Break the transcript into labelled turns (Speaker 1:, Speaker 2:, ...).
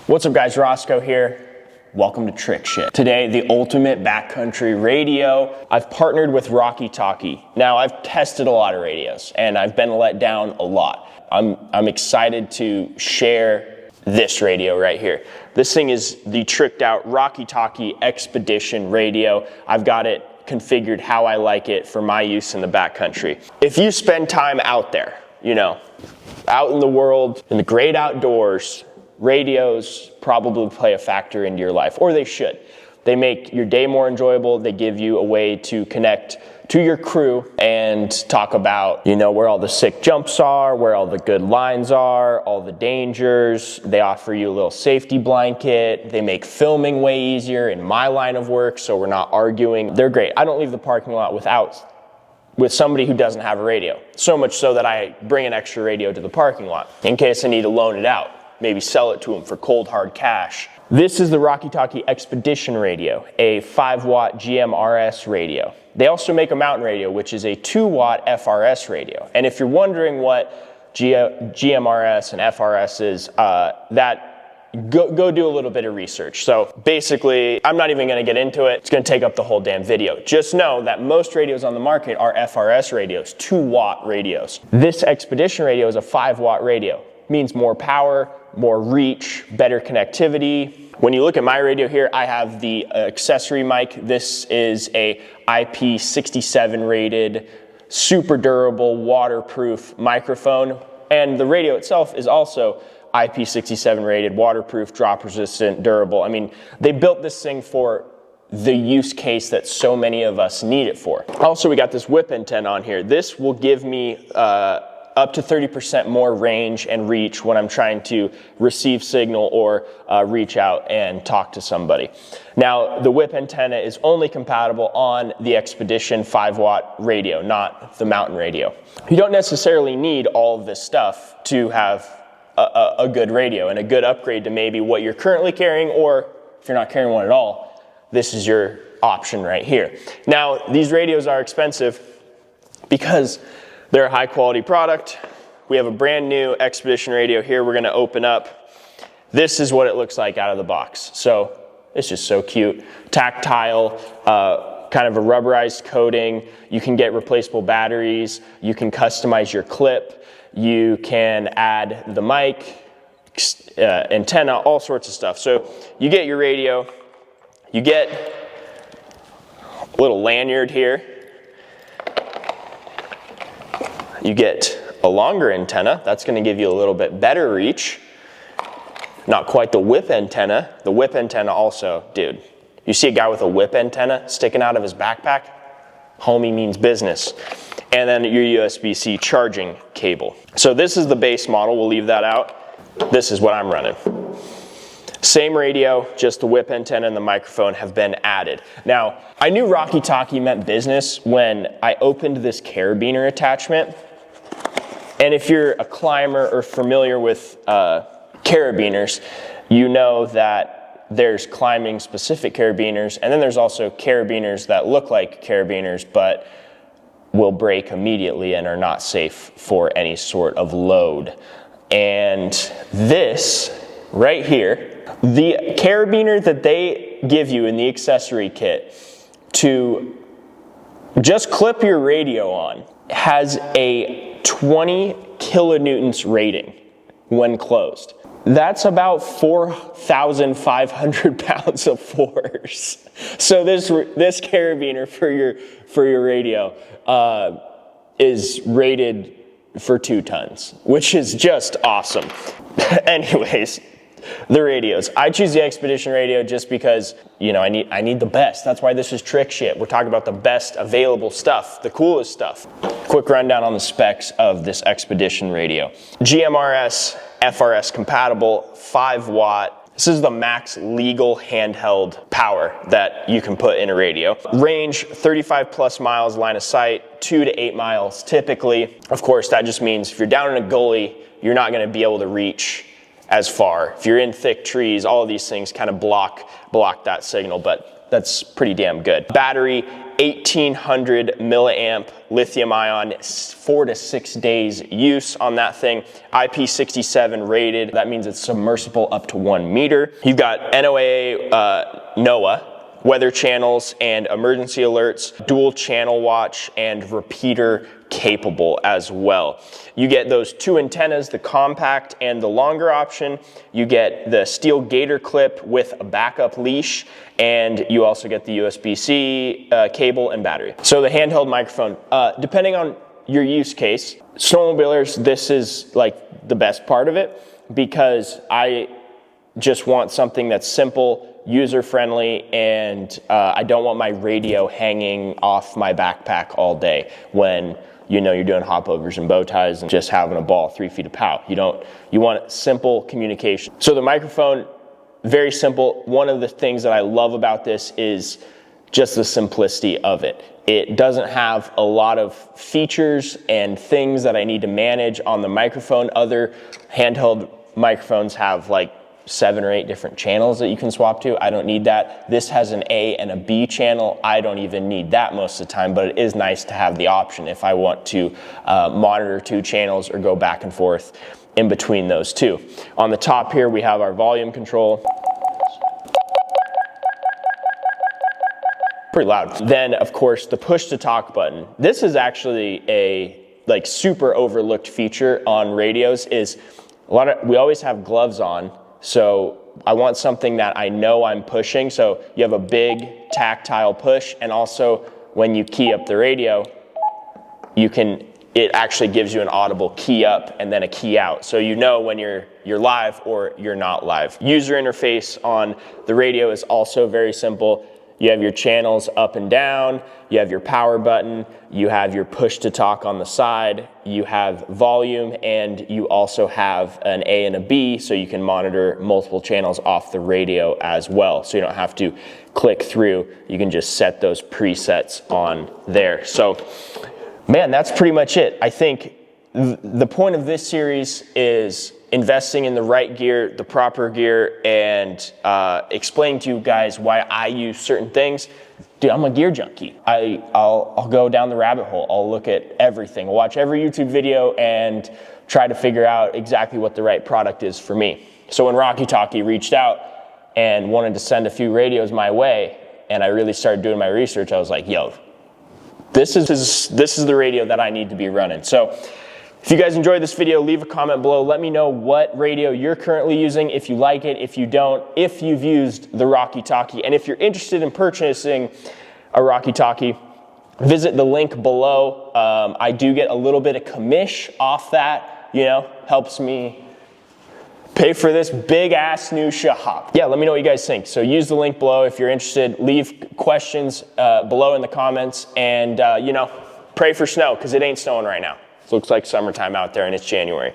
Speaker 1: What's up guys, Roscoe here. Welcome to Trick Shit. Today, the ultimate backcountry radio. I've partnered with Rocky Talkie. Now, I've tested a lot of radios and I've been let down a lot. I'm excited to share this radio right here. This thing is the tricked out Rocky Talkie Expedition Radio. I've got it configured how I like it for my use in the backcountry. If you spend time out there, out in the world, in the great outdoors, radios probably play a factor into your life, or they should. They make your day more enjoyable. They give you a way to connect to your crew and talk about, where all the sick jumps are, where all the good lines are, all the dangers. They offer you a little safety blanket. They make filming way easier in my line of work, so we're not arguing. They're great. I don't leave the parking lot with somebody who doesn't have a radio. So much so that I bring an extra radio to the parking lot in case I need to loan it out. Maybe sell it to them for cold hard cash. This is the Rocky Talkie Expedition Radio, a 5-watt GMRS radio. They also make a mountain radio, which is a 2-watt FRS radio. And if you're wondering what GMRS and FRS is, go do a little bit of research. So basically, I'm not even gonna get into it. It's gonna take up the whole damn video. Just know that most radios on the market are FRS radios, 2-watt radios. This Expedition radio is a 5-watt radio. Means more power, more reach, better connectivity. When you look at my radio here, I have the accessory mic. This is a IP67 rated, super durable, waterproof microphone. And the radio itself is also IP67 rated, waterproof, drop resistant, durable. I mean, they built this thing for the use case that so many of us need it for. Also, we got this whip antenna on here. This will give me up to 30% more range and reach when I'm trying to receive signal or reach out and talk to somebody. Now, the whip antenna is only compatible on the Expedition 5-watt radio, not the mountain radio. You don't necessarily need all of this stuff to have a good radio and a good upgrade to maybe what you're currently carrying, or if you're not carrying one at all, this is your option right here. Now, these radios are expensive because they're a high quality product. We have a brand new Expedition radio here we're gonna open up. This is what it looks like out of the box. So it's just so cute. Tactile, kind of a rubberized coating. You can get replaceable batteries. You can customize your clip. You can add the mic, antenna, all sorts of stuff. So you get your radio, you get a little lanyard here. You get a longer antenna. That's going to give you a little bit better reach. Not quite the whip antenna. The whip antenna also, dude, you see a guy with a whip antenna sticking out of his backpack? Homie means business. And then your USB-C charging cable. So this is the base model. We'll leave that out. This is what I'm running. Same radio, just the whip antenna and the microphone have been added. Now, I knew Rocky Talkie meant business when I opened this carabiner attachment. And if you're a climber or familiar with carabiners, you know that there's climbing specific carabiners, and then there's also carabiners that look like carabiners but will break immediately and are not safe for any sort of load. And this right here, the carabiner that they give you in the accessory kit to just clip your radio on has a 20 kilonewtons rating when closed. That's about 4,500 pounds of force. So this carabiner for your radio is rated for 2 tons, which is just awesome. Anyways, the radios. I choose the Expedition radio just because, I need the best. That's why this is Trick Shit. We're talking about the best available stuff, the coolest stuff. Quick rundown on the specs of this Expedition radio. GMRS, FRS compatible, 5-watt. This is the max legal handheld power that you can put in a radio. Range, 35 plus miles, line of sight, 2 to 8 miles typically. Of course, that just means if you're down in a gully, you're not gonna be able to reach as far. If you're in thick trees, all of these things kind of block that signal, but that's pretty damn good. Battery, 1800 milliamp lithium ion, 4 to 6 days use on that thing. IP67 rated, that means it's submersible up to 1 meter. You've got NOAA, weather channels and emergency alerts, dual channel watch, and repeater capable as well. You get those 2 antennas, the compact and the longer option. You get the steel gator clip with a backup leash, and you also get the USB-C cable and battery. So the handheld microphone, depending on your use case, snowmobilers, this is like the best part of it, because I just want something that's simple, user-friendly, and I don't want my radio hanging off my backpack all day when you're doing hopovers and bow ties and just having a ball 3 feet of pow. You want simple communication. So the microphone, very simple. One of the things that I love about this is just the simplicity of it. It doesn't have a lot of features and things that I need to manage on the microphone. Other handheld microphones have like 7 or 8 different channels that you can swap to. I don't need that. This has an A and a B channel. I don't even need that most of the time, but it is nice to have the option if I want to monitor 2 channels or go back and forth in between those 2. On the top here, we have our volume control. Pretty loud. Then, of course, the push to talk button. This is actually a super overlooked feature on radios. Is we always have gloves on. So I want something that I know I'm pushing. So you have a big tactile push, and also when you key up the radio, it actually gives you an audible key up and then a key out. So you know when you're live or you're not live. User interface on the radio is also very simple. You have your channels up and down, you have your power button, you have your push to talk on the side, you have volume, and you also have an A and a B, so you can monitor multiple channels off the radio as well. So you don't have to click through, you can just set those presets on there. So, man, that's pretty much it. I think the point of this series is investing in the right gear, the proper gear, and explaining to you guys why I use certain things. Dude, I'm a gear junkie. I'll go down the rabbit hole. I'll look at everything. I'll watch every YouTube video and try to figure out exactly what the right product is for me. So when Rocky Talkie reached out and wanted to send a few radios my way, and I really started doing my research, I was like, yo, this is the radio that I need to be running. So if you guys enjoyed this video, leave a comment below. Let me know what radio you're currently using, if you like it, if you don't, if you've used the Rocky Talkie, and if you're interested in purchasing a Rocky Talkie, visit the link below. I do get a little bit of commish off that, helps me pay for this big ass new shop. Yeah, let me know what you guys think. So use the link below if you're interested. Leave questions below in the comments, and pray for snow, because it ain't snowing right now. It looks like summertime out there, and it's January.